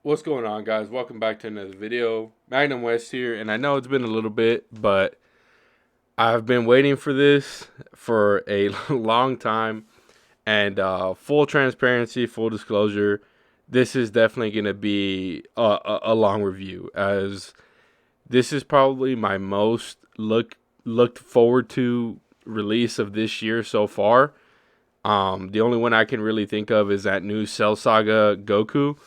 What's going on, guys? Welcome back to another video. Magnum West here, and I know it's been a little bit, but I've been waiting for this for a long time. And full transparency, full disclosure, this is definitely going to be a long review, as this is probably my most looked forward to release of this year so far. The only one I can really think of is that new Cell Saga Goku.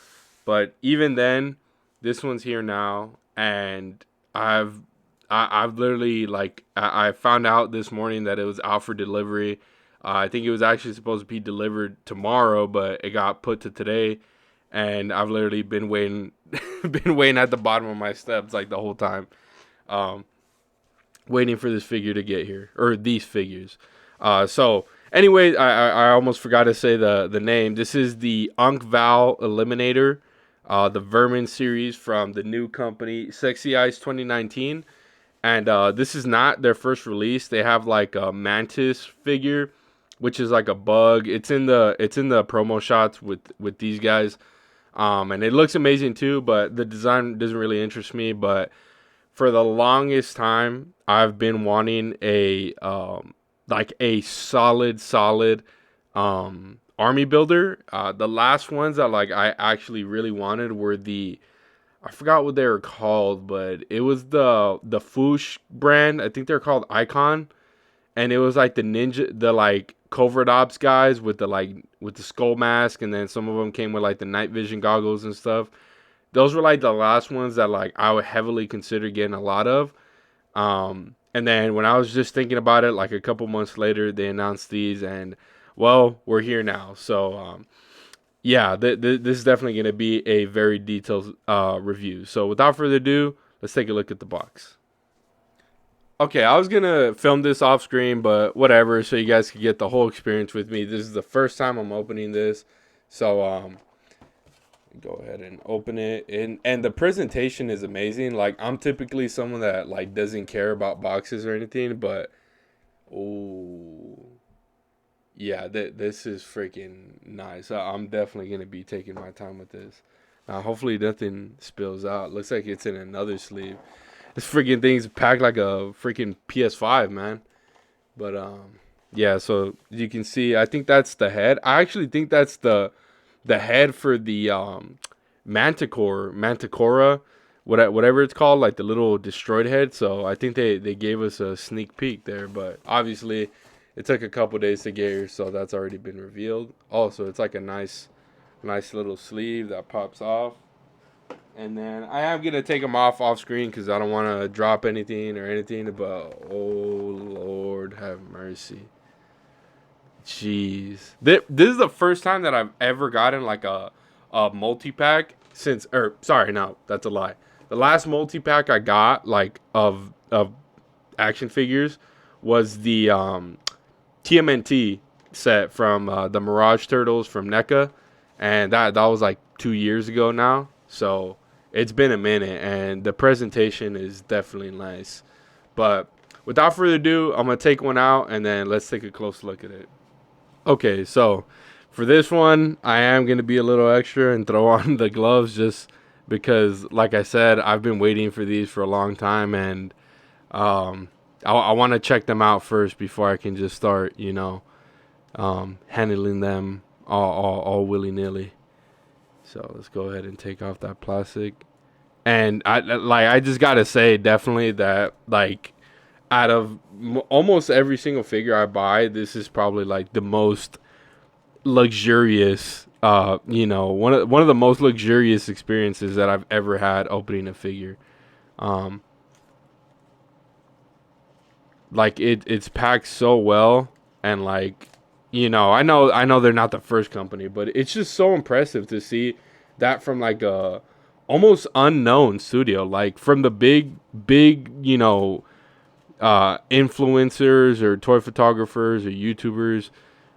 But even then, this one's here now, and I've I've literally I found out this morning that it was out for delivery. I think it was actually supposed to be delivered tomorrow, but it got put to today, and I've literally been waiting, been waiting at the bottom of my steps like the whole time, um, waiting for this figure to get here, or these figures. So anyway, I almost forgot to say the name. This is the Unkval Eliminator, the Vermin series from the new company Sexy Eyes 2019. And this is not their first release. They have like a mantis figure, which is like a bug. It's in the promo shots with these guys. And it looks amazing too, but the design doesn't really interest me. But for the longest time, I've been wanting a solid army builder. The last ones that I actually really wanted were I forgot what they were called, but it was the Foosh brand. I think they're called Icon, and it was like the like covert ops guys with the skull mask, and then some of them came with like the night vision goggles and stuff. Those were like the last ones that I would heavily consider getting a lot of. And then when I was just thinking about it, like a couple months later, they announced these, and well, we're here now. So yeah, this is definitely going to be a very detailed review. So without further ado, let's take a look at the box. Okay, I was gonna film this off screen, but whatever, so you guys could get the whole experience with me. This is the first time I'm opening this, so go ahead and open it. And the presentation is amazing. Like, I'm typically someone that like doesn't care about boxes or anything, but oh yeah, this is freaking nice. I'm definitely gonna be taking my time with this. Hopefully nothing spills out. Looks like it's in another sleeve. This freaking thing's packed like a freaking PS5, man. But yeah. So you can see, I think that's the head. I actually think that's the head for the Manticora, whatever it's called, like the little destroyed head. So I think they gave us a sneak peek there, but obviously it took a couple days to get here, so that's already been revealed. Also, it's like a nice little sleeve that pops off. And then I am gonna take them off screen because I don't want to drop anything or anything. But oh Lord, have mercy. Jeez, this is the first time that I've ever gotten like a multi pack since. Or sorry, no, that's a lie. The last multi pack I got like of action figures was the TMNT set from the Mirage Turtles from NECA, and that was like 2 years ago now. So it's been a minute, and the presentation is definitely nice. But without further ado, I'm gonna take one out, and then let's take a close look at it. Okay, so for this one, I am going to be a little extra and throw on the gloves just because, like I said, I've been waiting for these for a long time, and I want to check them out first before I can just start, handling them all willy nilly. So let's go ahead and take off that plastic. And I just gotta say, definitely that like out of almost every single figure I buy, this is probably like the most luxurious, one of the most luxurious experiences that I've ever had opening a figure. Um, like it's packed so well, and like, I know they're not the first company, but it's just so impressive to see that from like a almost unknown studio, like from the big influencers or toy photographers or YouTubers.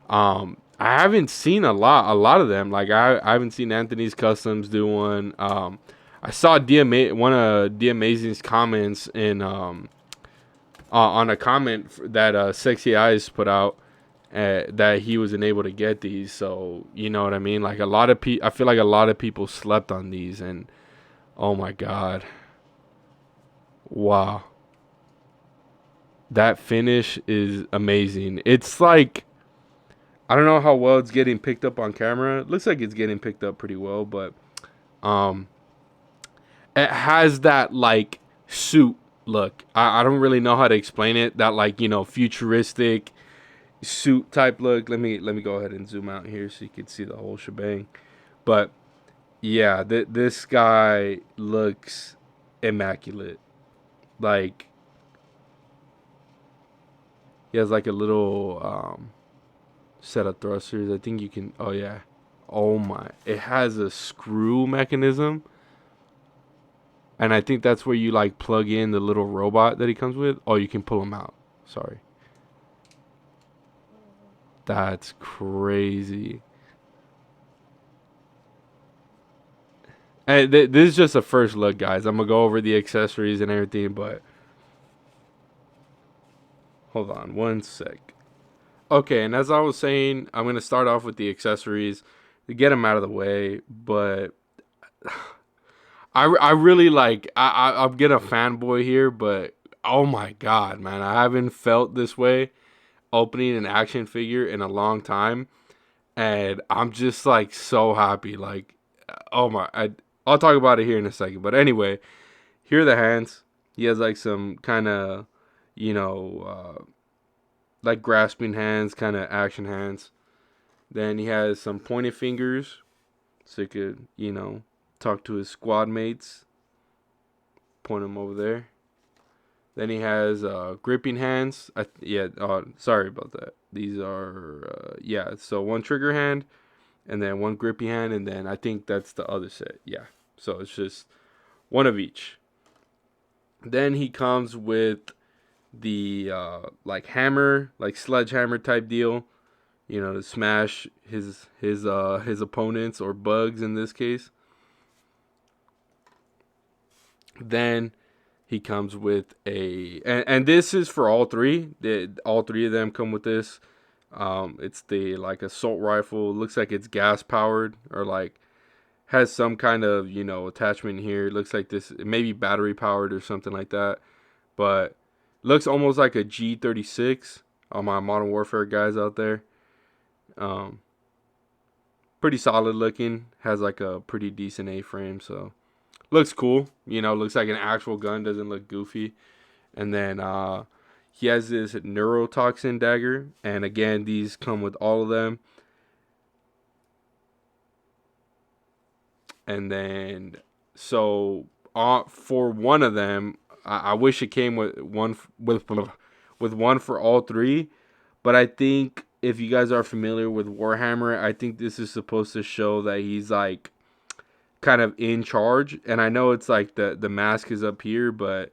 I haven't seen a lot of them. Like I haven't seen Anthony's Customs do one. I saw one of D Amazing's comments in on a comment that Sexy Eyes put out, that he wasn't able to get these. So you know what I mean. Like a lot of I feel like a lot of people slept on these, and oh my god, wow, that finish is amazing. It's like, I don't know how well it's getting picked up on camera. It looks like it's getting picked up pretty well, but um, it has that like suit look. I don't really know how to explain it. That like, you know, futuristic suit type look. Let me go ahead and zoom out here so you can see the whole shebang. But yeah, this guy looks immaculate. Like he has like a little set of thrusters. I think you can. Oh yeah. Oh my! It has a screw mechanism. And I think that's where you like plug in the little robot that he comes with. Oh, you can pull him out. Sorry. That's crazy. And this is just a first look, guys. I'm going to go over the accessories and everything, but hold on one sec. Okay, and as I was saying, I'm going to start off with the accessories to get them out of the way, but I really like, I'm getting a fanboy here, but oh my god, man, I haven't felt this way opening an action figure in a long time, and I'm just like so happy. Like, oh my, I'll talk about it here in a second, but anyway, here are the hands. He has like some kind of, you know, like grasping hands, kind of action hands. Then he has some pointed fingers, so he could, you know, talk to his squad mates. Point them over there. Then he has gripping hands. Sorry about that. These are, so one trigger hand, and then one grippy hand, and then I think that's the other set. Yeah, so it's just one of each. Then he comes with the like hammer, like sledgehammer type deal, you know, to smash his opponents or bugs in this case. Then he comes with and this is for all three. All three of them come with this. It's the like assault rifle. It looks like it's gas powered or like has some kind of, you know, attachment here. It looks like this maybe battery powered or something like that. But looks almost like a G36. All my Modern Warfare guys out there. Pretty solid looking. Has like a pretty decent A-frame, so looks cool. You know, looks like an actual gun. Doesn't look goofy. And then he has this neurotoxin dagger. And again, these come with all of them. And then, so for one of them, I wish it came with one for all three. But I think if you guys are familiar with Warhammer, I think this is supposed to show that he's like kind of in charge. And I know it's like the mask is up here, but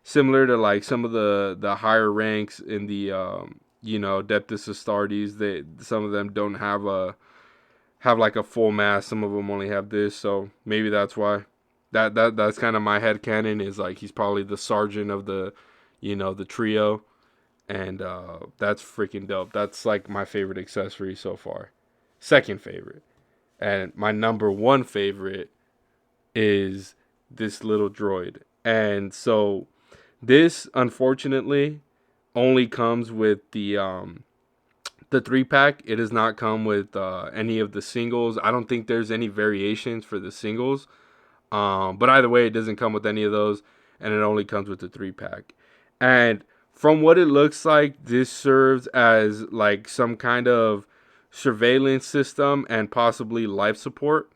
similar to like some of the higher ranks in the you know, Adeptus Astartes, some of them don't have like a full mask. Some of them only have this, so maybe that's why. That's kind of my headcanon, is like he's probably the sergeant of the, you know, the trio. And that's freaking dope. That's like my favorite accessory so far. Second favorite. And my number one favorite is this little droid. And so this, unfortunately, only comes with the 3-pack. It does not come with any of the singles. I don't think there's any variations for the singles. But either way, it doesn't come with any of those. And it only comes with the 3-pack. And from what it looks like, this serves as like some kind of surveillance system and possibly life support.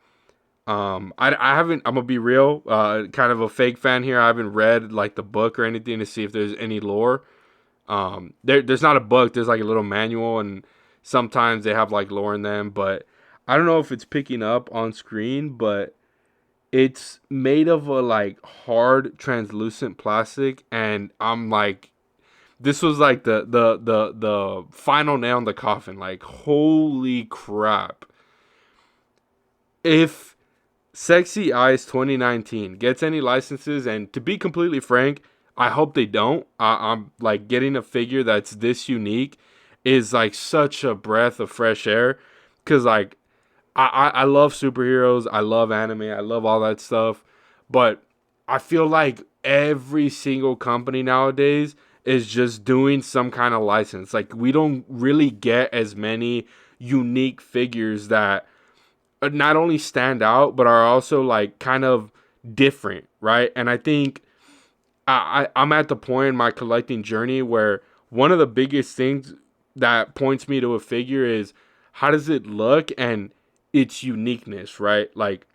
I haven't, I'm gonna be real, kind of a fake fan here. I haven't read like the book or anything to see if there's any lore. There's not a book, there's like a little manual, and sometimes they have like lore in them, but I don't know if it's picking up on screen, but it's made of a like hard translucent plastic, and I'm like, this was like the final nail in the coffin. Like, holy crap. If Sexy Eyes 2019 gets any licenses, and to be completely frank, I hope they don't. I'm like getting a figure that's this unique is like such a breath of fresh air. Cause like I love superheroes, I love anime, I love all that stuff, but I feel like every single company nowadays is just doing some kind of license. Like we don't really get as many unique figures that not only stand out but are also like kind of different, right? And I think I'm at the point in my collecting journey where one of the biggest things that points me to a figure is how does it look and its uniqueness, right? Like,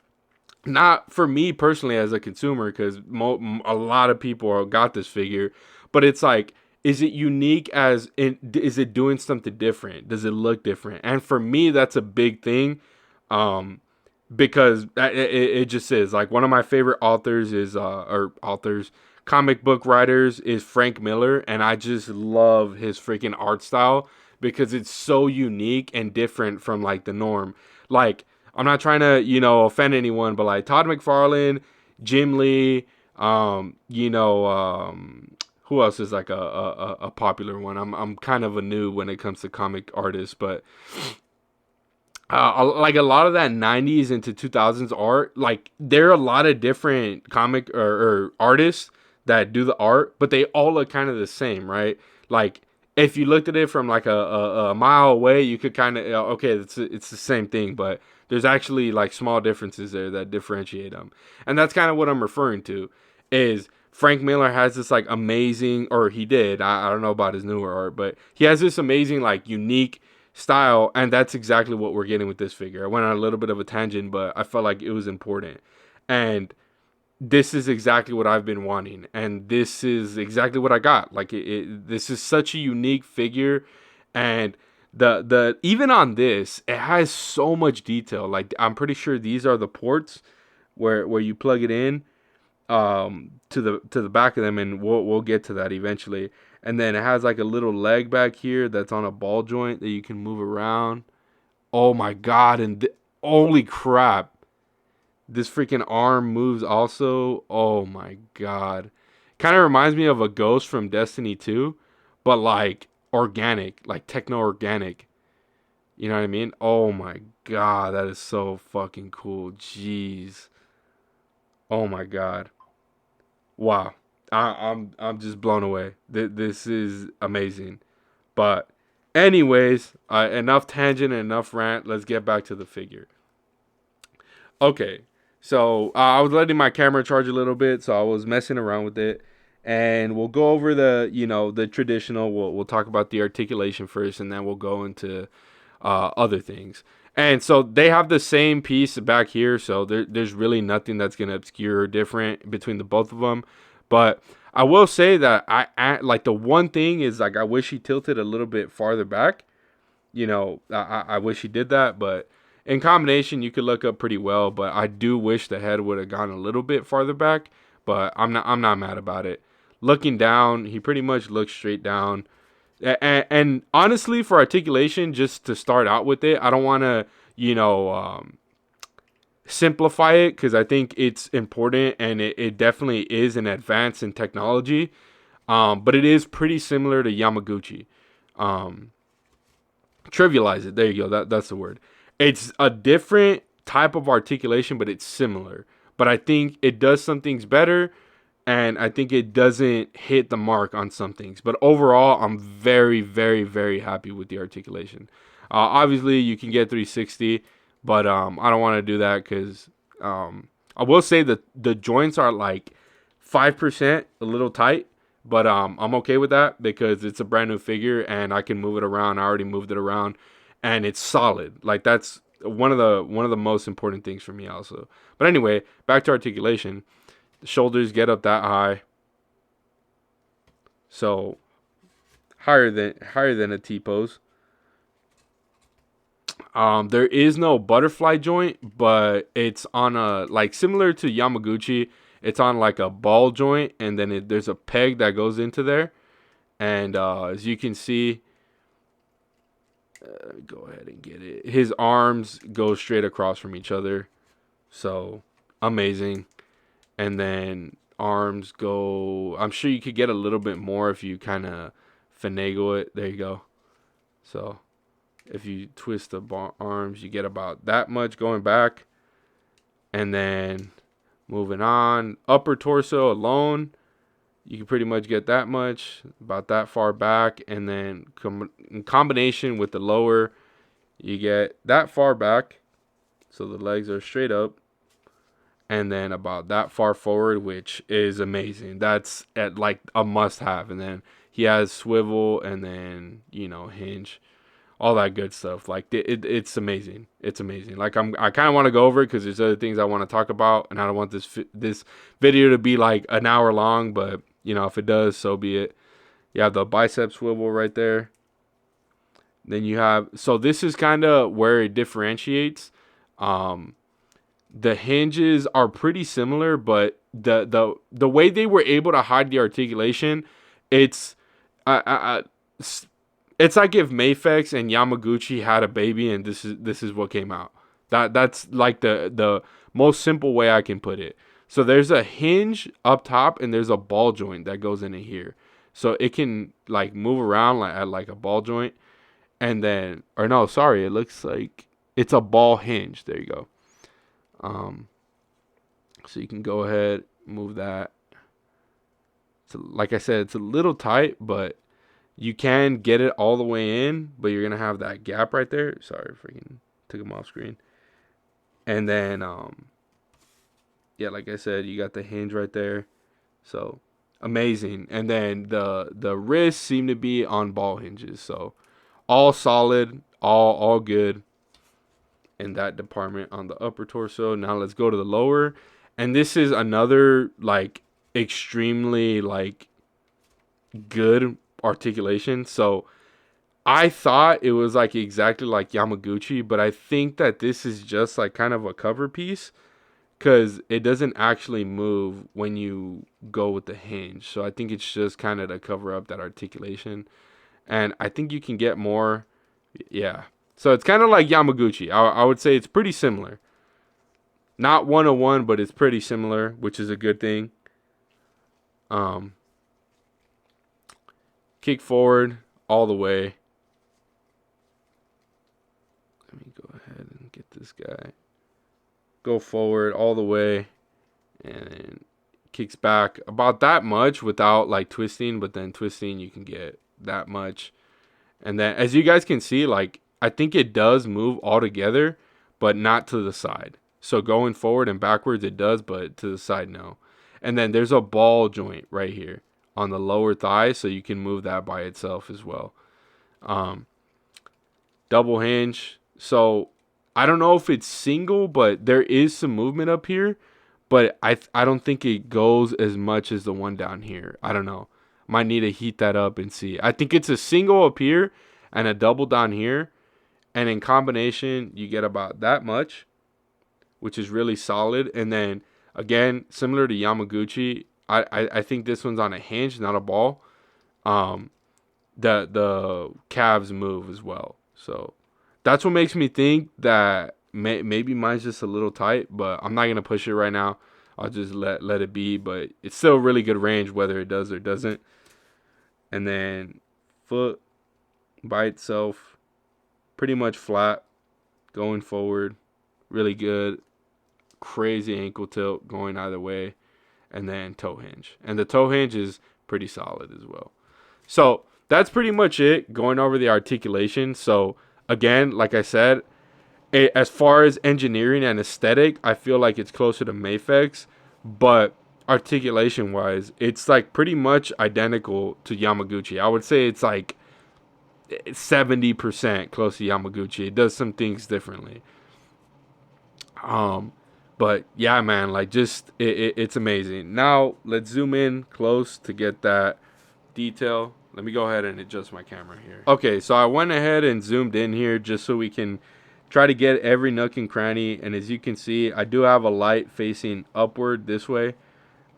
not for me personally as a consumer, because a lot of people got this figure, but it's like, is it unique as in, is it doing something different? Does it look different? And for me, that's a big thing. Um, because it just is like one of my favorite authors is or authors comic book writers is Frank Miller, and I just love his freaking art style because it's so unique and different from like the norm. Like, I'm not trying to offend anyone, but like Todd McFarlane, Jim Lee, who else is like a popular one? I'm kind of a noob when it comes to comic artists, but like a lot of that 90s into 2000s art, like there are a lot of different comic or artists that do the art, but they all look kind of the same, right? Like if you looked at it from like a mile away, you could kind of okay, it's the same thing, but there's actually like small differences there that differentiate them. And that's kind of what I'm referring to is Frank Miller has this like amazing, or he did, I don't know about his newer art, but he has this amazing like unique style, and that's exactly what we're getting with this figure. I went on a little bit of a tangent, but I felt like it was important. And this is exactly what I've been wanting, and this is exactly what I got. Like this is such a unique figure, and the even on this, it has so much detail. Like I'm pretty sure these are the ports where you plug it in to the back of them, and we'll get to that eventually. And then it has like a little leg back here that's on a ball joint that you can move around. Oh my god! And holy crap, this freaking arm moves also. Oh my god, kind of reminds me of a ghost from Destiny 2, but like organic, like techno organic. You know what I mean? Oh my god, that is so fucking cool. Jeez. Oh my god. Wow, I'm just blown away. This is amazing. But anyways, enough tangent and enough rant. Let's get back to the figure. Okay, so I was letting my camera charge a little bit, so I was messing around with it, and we'll go over the traditional. We'll talk about the articulation first, and then we'll go into other things. And so they have the same piece back here, so there's really nothing that's gonna obscure or different between the both of them. But I will say that I like the one thing is like I wish he tilted a little bit farther back. I wish he did that, but in combination you could look up pretty well. But I do wish the head would have gone a little bit farther back. But I'm not mad about it. Looking down, he pretty much looks straight down. And honestly, for articulation, just to start out with it, I don't want to, simplify it because I think it's important and it definitely is an advance in technology. But it is pretty similar to Yamaguchi. Um, Trivialize it. There you go. That's the word. It's a different type of articulation, but it's similar. But I think it does some things better, and I think it doesn't hit the mark on some things. But overall, I'm very, very, very happy with the articulation. Obviously, you can get 360, but I don't want to do that because I will say that the joints are like 5% a little tight, but I'm okay with that because it's a brand new figure and I can move it around. I already moved it around, and it's solid. Like that's one of the most important things for me also. But anyway, back to articulation. The shoulders get up that high, so higher than a T pose. There is no butterfly joint, but it's on a like similar to Yamaguchi. It's on like a ball joint, and then there's a peg that goes into there. And as you can see, go ahead and get it. His arms go straight across from each other, so amazing. And then arms go. I'm sure you could get a little bit more if you kind of finagle it. There you go. So if you twist the arms, you get about that much going back. And then moving on, upper torso alone, you can pretty much get that much, about that far back. And then in combination with the lower, you get that far back. So the legs are straight up. And then about that far forward, which is amazing. That's at like a must have. And then he has swivel and then, hinge, all that good stuff. Like it's amazing. It's amazing. Like I kind of want to go over it because there's other things I want to talk about, and I don't want this video to be like an hour long. But if it does, so be it. You have the bicep swivel right there. Then you have, so this is kind of where it differentiates. The hinges are pretty similar, but the way they were able to hide the articulation, it's it's like if Mafex and Yamaguchi had a baby, and this is what came out. That's like the most simple way I can put it. So there's a hinge up top, and there's a ball joint that goes into here, so it can like move around like a ball joint, and then it looks like it's a ball hinge. There you go. So you can go ahead, move that. So like I said, it's a little tight, but you can get it all the way in, but you're going to have that gap right there. Sorry, freaking took them off screen. And then, yeah, like I said, you got the hinge right there. So amazing. And then the wrists seem to be on ball hinges. So all solid, all good in that department on the upper torso. Now let's go to the lower. And this is another like extremely like good articulation. So I thought it was like exactly like Yamaguchi, but I think that this is just like kind of a cover piece because it doesn't actually move when you go with the hinge. So I think it's just kind of to cover up that articulation. And I think you can get more. Yeah. So it's kind of like Yamaguchi. I would say it's pretty similar. Not 101, but it's pretty similar, which is a good thing. Kick forward all the way. Let me go ahead and get this guy. Go forward all the way. And kicks back about that much without like twisting. But then twisting, you can get that much. And then as you guys can see, like I think it does move all together, but not to the side. So going forward and backwards it does, but to the side no. And then there's a ball joint right here on the lower thigh, so you can move that by itself as well. Double hinge. So I don't know if it's single, but there is some movement up here, but I don't think it goes as much as the one down here. I don't know. Might need to heat that up and see. I think it's a single up here and a double down here. And in combination, you get about that much, which is really solid. And then, again, similar to Yamaguchi, I think this one's on a hinge, not a ball. The calves move as well. So that's what makes me think that maybe mine's just a little tight, but I'm not going to push it right now. I'll just let it be. But it's still a really good range, whether it does or doesn't. And then foot by itself, pretty much flat, going forward, really good, crazy ankle tilt going either way, and then toe hinge. And the toe hinge is pretty solid as well. So that's pretty much it, going over the articulation. So again, like I said, as far as engineering and aesthetic, I feel like it's closer to Mafex, but articulation wise, it's like pretty much identical to Yamaguchi. I would say it's like 70% close to Yamaguchi. It does some things differently. But yeah, man, like just it's amazing. Now let's zoom in close to get that detail. Let me go ahead and adjust my camera here. Okay, so I went ahead and zoomed in here just so we can try to get every nook and cranny. And as you can see, I do have a light facing upward this way.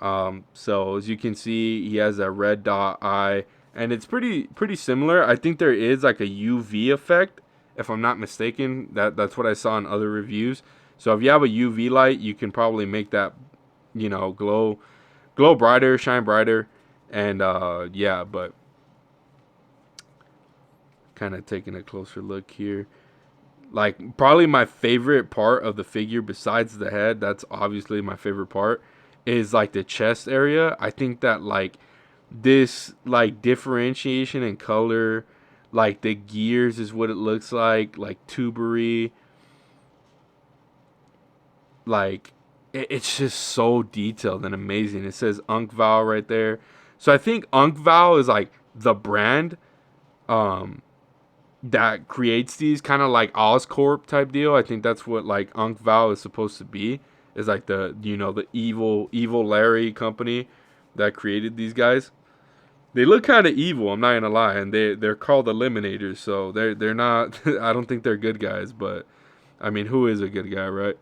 So as you can see, he has a red dot eye, and it's pretty similar. I think there is like a UV effect, if I'm not mistaken. That's what I saw in other reviews. So if you have a UV light, you can probably make that, glow brighter, shine brighter, and yeah. But kind of taking a closer look here. Like, probably my favorite part of the figure besides the head, that's obviously my favorite part, is like the chest area. I think that like this like differentiation in color, like the gears is what it looks like tubery, like it's just so detailed and amazing. It says Unkval right there. So I think Unkval is like the brand um that creates these, kind of like Oscorp type deal. I think that's what like Unkval is supposed to be. Is like the, you know, the evil Larry company that created these guys. They look kind of evil, I'm not gonna lie, and they're called Eliminators, so they're not. I don't think they're good guys, but I mean, who is a good guy, right?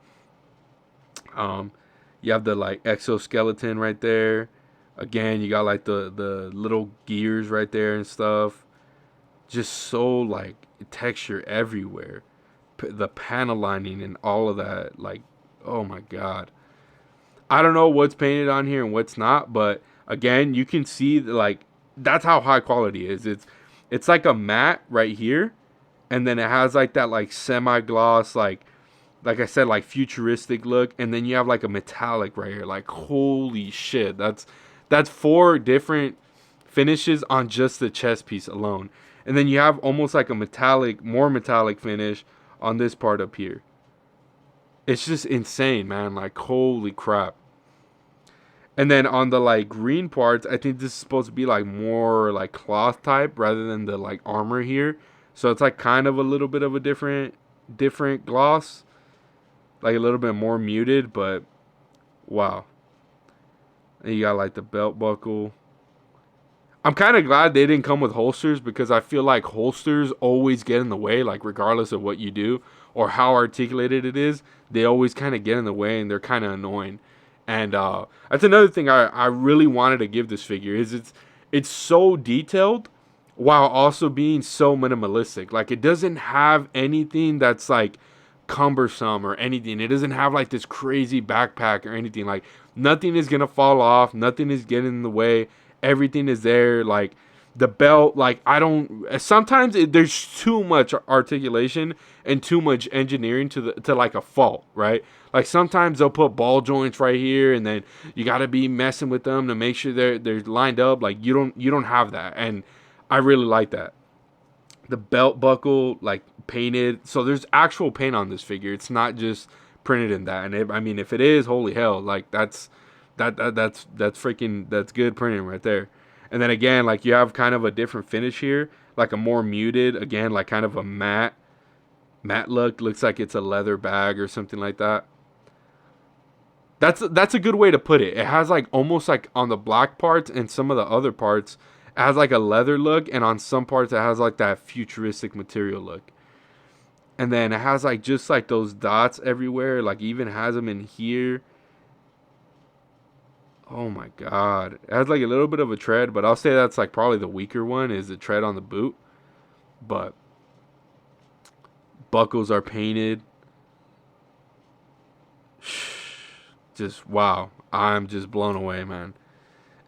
Um, you have the like exoskeleton right there. Again, you got like the little gears right there and stuff. Just so like texture everywhere. The panel lining and all of that, like, oh my god. I don't know what's painted on here and what's not, but again, you can see like that's how high quality it is. It's like a matte right here, and then it has like that like semi gloss, like I said, like futuristic look, and then you have like a metallic right here. Like, holy shit, that's 4 different finishes on just the chest piece alone. And then you have almost like a metallic, more metallic finish on this part up here. It's just insane, man. Like, holy crap. And then on the like green parts, I think this is supposed to be like more like cloth type rather than the like armor here. So it's like kind of a little bit of a different gloss, like a little bit more muted, but wow. And you got like the belt buckle. I'm kind of glad they didn't come with holsters, because I feel like holsters always get in the way, like regardless of what you do or how articulated it is, they always kind of get in the way and they're kind of annoying. And that's another thing I really wanted to give this figure, is it's so detailed while also being so minimalistic. Like, it doesn't have anything that's like cumbersome or anything. It doesn't have like this crazy backpack or anything. Like, nothing is gonna fall off, nothing is getting in the way, everything is there. Like the belt, like I don't, sometimes there's too much articulation and too much engineering to like a fault, right? Like sometimes they'll put ball joints right here, and then you got to be messing with them to make sure they're lined up. Like you don't have that, and I really like that. The belt buckle, like painted, so there's actual paint on this figure. It's not just printed in that. And I mean, if it is, holy hell, like that's freaking, that's good printing right there. And then again, like you have kind of a different finish here, like a more muted, again, like kind of a matte look. Looks like it's a leather bag or something like that. That's a good way to put it. It has like almost like on the black parts and some of the other parts, it has like a leather look, and on some parts it has like that futuristic material look. And then it has like just like those dots everywhere, like even has them in here. Oh my god. It has like a little bit of a tread, but I'll say that's like probably the weaker one, is the tread on the boot. But buckles are painted. Just wow. I'm just blown away, man.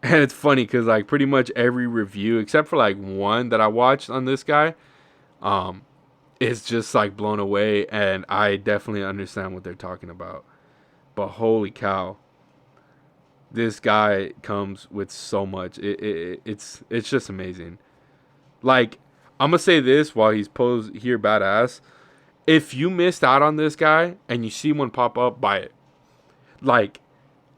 And it's funny because like pretty much every review except for like one that I watched on this guy is just like blown away, and I definitely understand what they're talking about. But holy cow, this guy comes with so much. It's just amazing. Like, I'm gonna say this while he's posed here badass. If you missed out on this guy and you see one pop up, buy it. Like,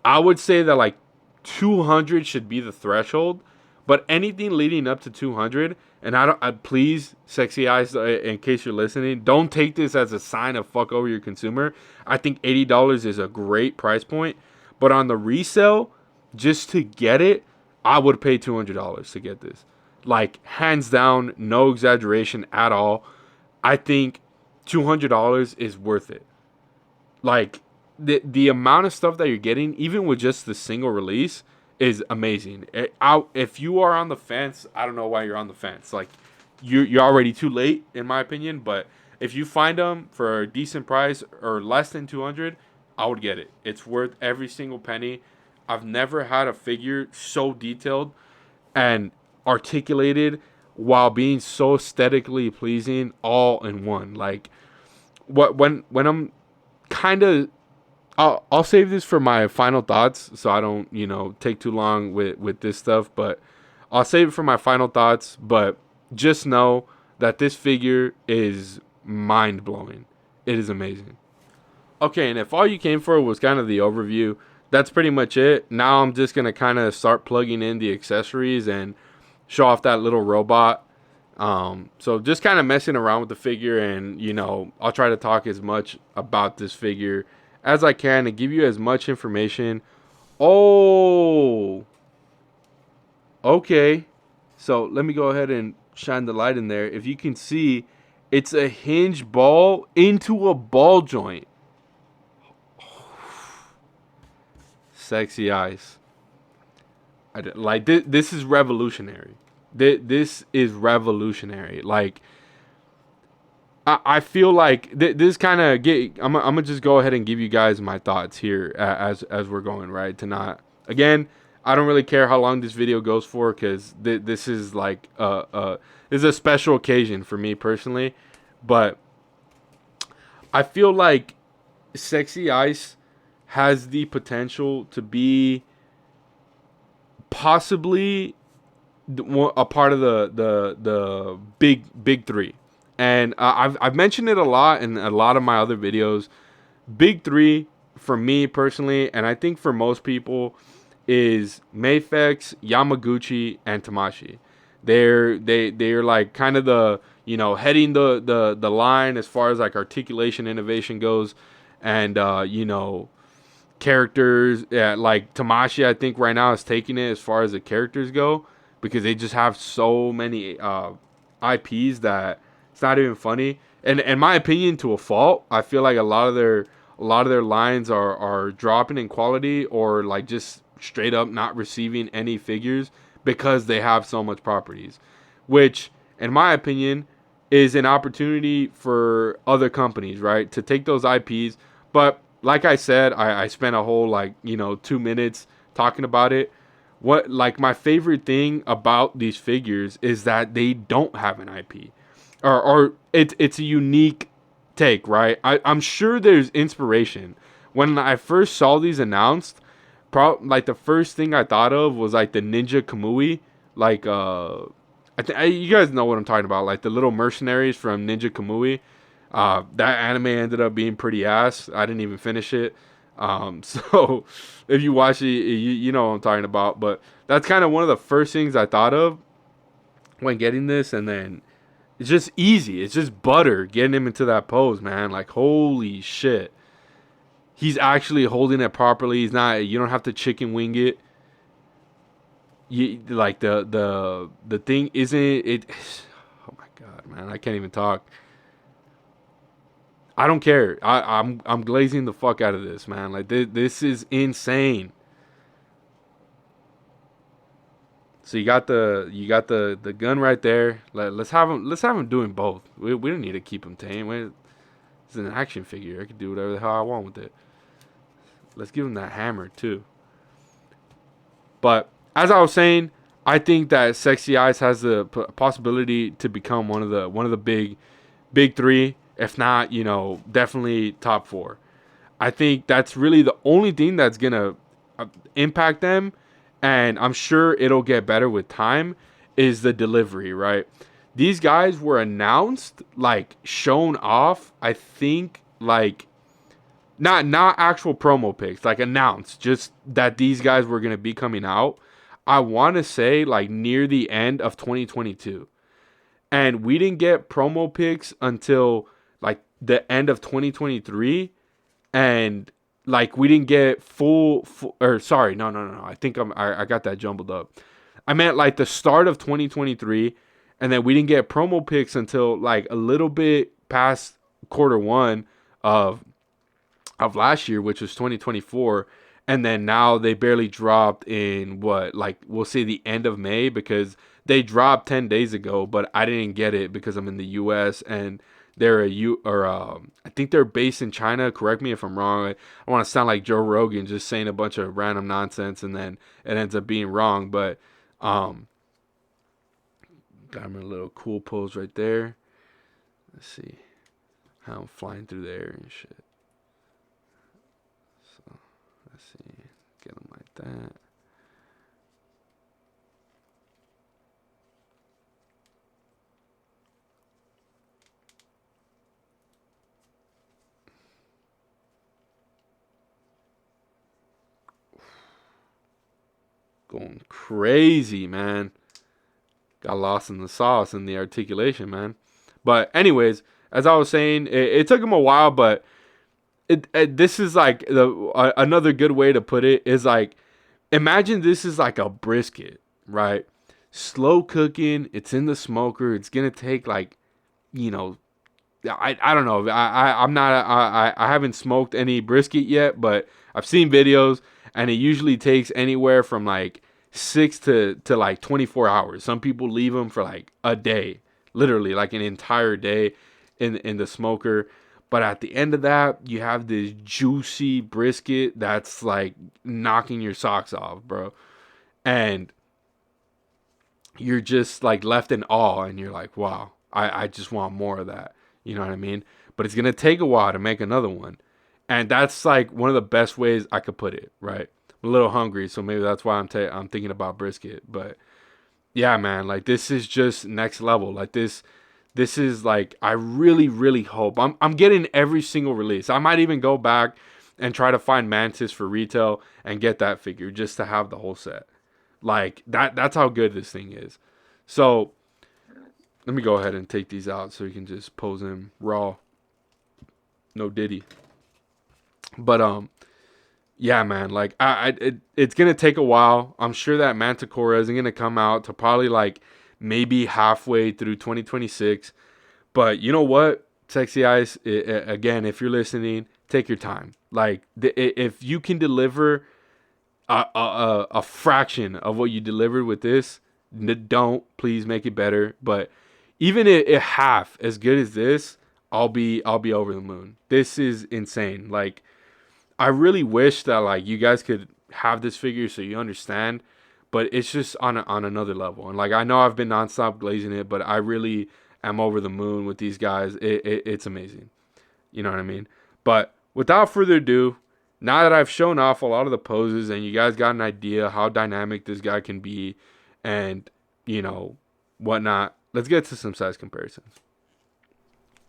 I would say that like 200 should be the threshold, but anything leading up to 200, and please, sexy eyes, in case you're listening, don't take this as a sign of fuck over your consumer. I think $80 is a great price point, but on the resale, just to get it, I would pay $200 to get this. Like, hands down, no exaggeration at all. I think $200 is worth it. Like, the amount of stuff that you're getting, even with just the single release, is amazing. If you are on the fence, I don't know why you're on the fence. Like, you're already too late, in my opinion. But if you find them for a decent price or less than 200, I would get it. It's worth every single penny. I've never had a figure so detailed and articulated while being so aesthetically pleasing all in one. Like when I'm kind of, I'll save this for my final thoughts so I don't, take too long with this stuff, but I'll save it for my final thoughts. But just know that this figure is mind blowing. It is amazing. Okay, and if all you came for was kind of the overview, that's pretty much it. Now I'm just going to kind of start plugging in the accessories and show off that little robot. So just kind of messing around with the figure, and I'll try to talk as much about this figure as I can and give you as much information. Oh, okay. So let me go ahead and shine the light in there. If you can see, it's a hinge ball into a ball joint. Sexy eyes. Like this is revolutionary. This is revolutionary. Like I feel like this kind of get. I'm gonna just go ahead and give you guys my thoughts here as we're going right to not. Again, I don't really care how long this video goes for because this is like this is a special occasion for me personally, but I feel like Sexy Ice has the potential to be possibly a part of the big three, and I've mentioned it a lot in a lot of my other videos. Big three for me personally, and I think for most people, is Mayfex, Yamaguchi, and Tamashi. They're like kind of the heading the line as far as like articulation innovation goes, and characters. Yeah, like Tamashi, I think right now is taking it as far as the characters go because they just have so many IPs that it's not even funny. And in my opinion, to a fault, I feel like a lot of their lines are dropping in quality or like just straight up not receiving any figures because they have so much properties, which in my opinion is an opportunity for other companies, right, to take those IPs. But like I said, I spent a whole 2 minutes talking about it. What like my favorite thing about these figures is that they don't have an IP, or it's a unique take, right? I'm sure there's inspiration. When I first saw these announced, like the first thing I thought of was like the Ninja Kamui, like you guys know what I'm talking about, like the little mercenaries from Ninja Kamui. That anime ended up being pretty ass. I didn't even finish it. So if you watch it, you know what I'm talking about. But that's kind of one of the first things I thought of when getting this, and then it's just easy. It's just butter getting him into that pose, man. Like holy shit, he's actually holding it properly. He's not. You don't have to chicken wing it. You like the thing isn't it. Oh my god, man, I can't even talk. I don't care. I'm glazing the fuck out of this, man. Like this is insane. So you got the gun right there. Let's have him doing both. We don't need to keep him tame. It's an action figure. I can do whatever the hell I want with it. Let's give him that hammer too. But as I was saying, I think that Sexy Eyes has the possibility to become one of the big three, if not, definitely top four. I think that's really the only thing that's gonna impact them, and I'm sure it'll get better with time. Is the delivery, right? These guys were announced, like shown off. I think like not actual promo pics, like announced, just that these guys were gonna be coming out. I want to say like near the end of 2022, and we didn't get promo pics until like the end of 2023, and like we didn't get full or sorry, no. I think I got that jumbled up. I meant like the start of 2023, and then we didn't get promo pics until like a little bit past quarter one of last year, which was 2024. And then now they barely dropped in what, like we'll say the end of May, because they dropped 10 days ago, but I didn't get it because I'm in the US and they're I think they're based in China. Correct me if I'm wrong. I want to sound like Joe Rogan just saying a bunch of random nonsense and then it ends up being wrong. But Got him in a little cool pose right there. Let's see how I'm flying through the air and shit. So let's see, get him like that. Going crazy, man. Got lost in the sauce and the articulation, man. But anyways, as I was saying, it took him a while, but this is like another good way to put it is like, imagine this is like a brisket, right? Slow cooking. It's in the smoker. It's gonna take like, you know, I don't know. I'm not I haven't smoked any brisket yet, but I've seen videos, and it usually takes anywhere from like 6 to like 24 hours. Some people leave them for like a day, literally like an entire day in the smoker. But at the end of that, you have this juicy brisket that's like knocking your socks off, bro. And you're just like left in awe, and you're like, wow, I just want more of that. You know what I mean? But it's gonna take a while to make another one. And that's like one of the best ways I could put it, right? I'm a little hungry, so maybe that's why I'm thinking about brisket. But yeah, man, like this is just next level. Like this is like, I really hope I'm getting every single release. I might even go back and try to find Mantis for retail and get that figure just to have the whole set. Like that's how good this thing is. So let me go ahead and take these out so you can just pose him raw. No Diddy. But yeah, man, like it's gonna take a while. I'm sure that Manticora isn't gonna come out to probably like maybe halfway through 2026. But you know what, Sexy Ice, again, if you're listening, take your time. Like if you can deliver a fraction of what you delivered with this, don't, please make it better. But even if half as good as this, I'll be over the moon. This is insane. Like, I really wish that like you guys could have this figure so you understand, but it's just on another level. And like, I know I've been nonstop glazing it, but I really am over the moon with these guys. It's amazing. You know what I mean? But without further ado, now that I've shown off a lot of the poses and you guys got an idea how dynamic this guy can be, and you know whatnot, let's get to some size comparisons.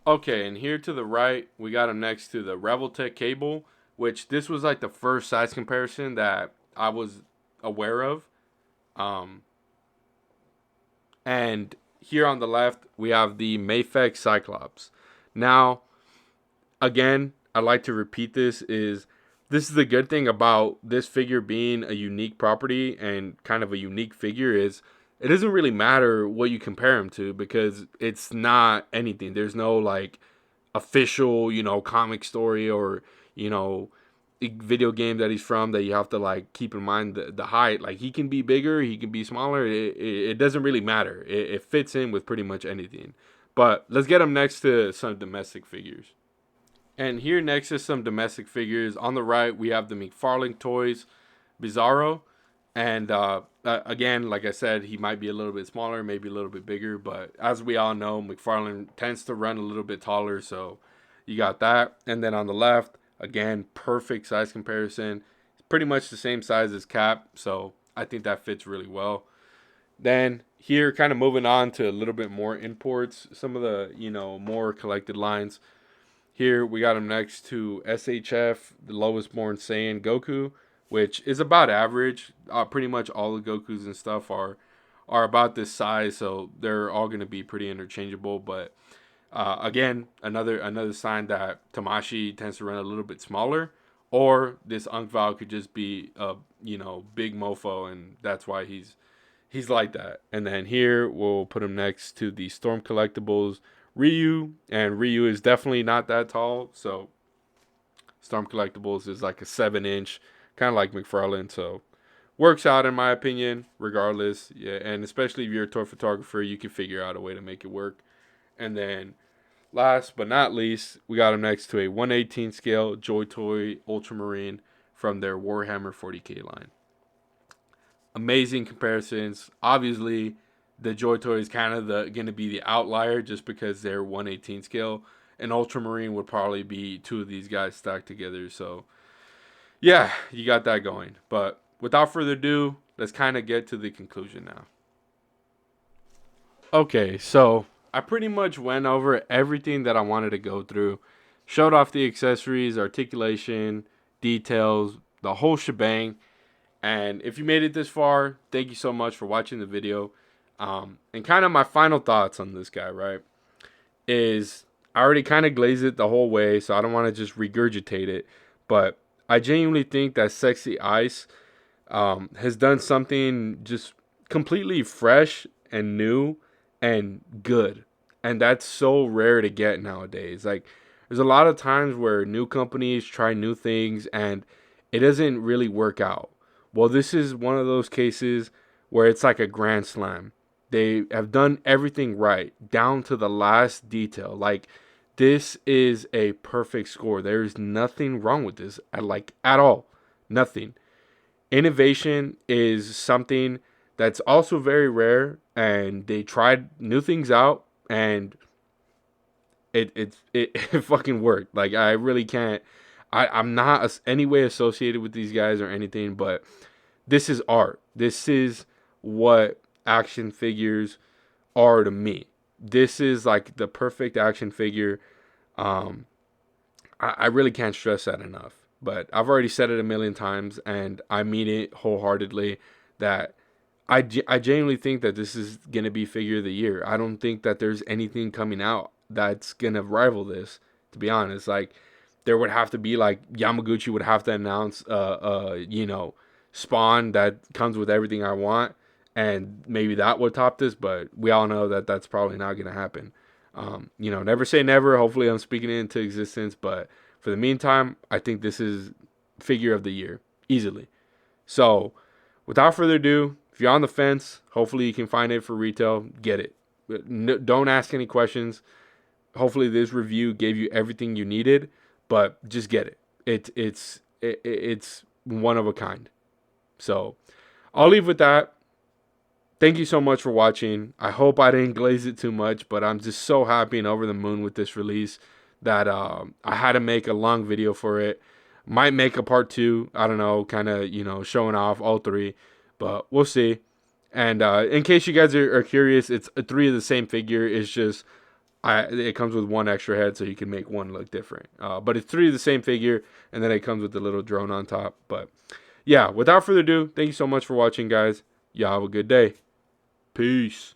Okay, and here to the right, we got him next to the Reveltech cable, which this was like the first size comparison that I was aware of. Um, and here on the left, we have the Mayfek Cyclops. Now, again, I'd like to repeat this is the good thing about this figure being a unique property and kind of a unique figure is it doesn't really matter what you compare him to because it's not anything. There's no like official, comic story or, you know, video game that he's from that you have to like keep in mind the height. Like he can be bigger, he can be smaller. It doesn't really matter. It fits in with pretty much anything. But let's get him next to some domestic figures. And here next is some domestic figures. On the right, we have the McFarlane Toys Bizarro. And again, like I said, he might be a little bit smaller, maybe a little bit bigger. But as we all know, McFarlane tends to run a little bit taller. So you got that. And then on the left, again, perfect size comparison. It's pretty much the same size as Cap. So I think that fits really well. Then here, kind of moving on to a little bit more imports. Some of the, more collected lines. Here we got him next to SHF, the lowest born Saiyan Goku, which is about average. Pretty much all the Gokus and stuff are about this size, so they're all going to be pretty interchangeable. But again, another sign that Tamashi tends to run a little bit smaller, or this Unkval could just be a big mofo, and that's why he's like that. And then here we'll put him next to the Storm Collectibles Ryu, and Ryu is definitely not that tall, so Storm Collectibles is like a 7-inch, kind of like McFarlane, so works out in my opinion, regardless. Yeah, and especially if you're a toy photographer, you can figure out a way to make it work. And then last but not least, we got him next to a 1/18 scale Joy Toy Ultramarine from their Warhammer 40K line. Amazing comparisons. Obviously, the Joy Toy is kind of going to be the outlier just because they're 1/18 scale. And Ultramarine would probably be two of these guys stacked together. So yeah, you got that going. But without further ado, let's kind of get to the conclusion now. Okay, so I pretty much went over everything that I wanted to go through. Showed off the accessories, articulation, details, the whole shebang. And if you made it this far, thank you so much for watching the video. And kind of my final thoughts on this guy, right, is I already kind of glazed it the whole way, so I don't want to just regurgitate it. But I genuinely think that Sexy Ice has done something just completely fresh and new and good. And that's so rare to get nowadays. Like, there's a lot of times where new companies try new things and it doesn't really work out. Well, this is one of those cases where it's like a grand slam. They have done everything right, down to the last detail. Like, this is a perfect score. There's nothing wrong with this, at all. Nothing. Innovation is something that's also very rare, and they tried new things out, and it fucking worked. Like, I really can't. I'm not any way associated with these guys or anything, but this is art. This is what action figures are to me. This is like the perfect action figure. I really can't stress that enough. But I've already said it a million times, and I mean it wholeheartedly, that I genuinely think that this is going to be figure of the year. I don't think that there's anything coming out that's going to rival this, to be honest. Like, there would have to be, like, Yamaguchi would have to announce, Spawn that comes with everything I want, and maybe that would top this, but we all know that that's probably not going to happen. Never say never. Hopefully I'm speaking it into existence, but for the meantime, I think this is figure of the year, easily. So, without further ado, if you're on the fence, hopefully you can find it for retail. Get it. Don't ask any questions. Hopefully this review gave you everything you needed, but just get it. It's one of a kind. So, I'll leave with that. Thank you so much for watching. I hope I didn't glaze it too much, but I'm just so happy and over the moon with this release that I had to make a long video for it. Might make a part 2. I don't know, kind of, showing off all 3, but we'll see. And in case you guys are curious, it's 3 of the same figure. It's just it comes with 1 extra head, so you can make 1 look different. But it's 3 of the same figure, and then it comes with the little drone on top. But yeah, without further ado, thank you so much for watching, guys. Y'all have a good day. Peace.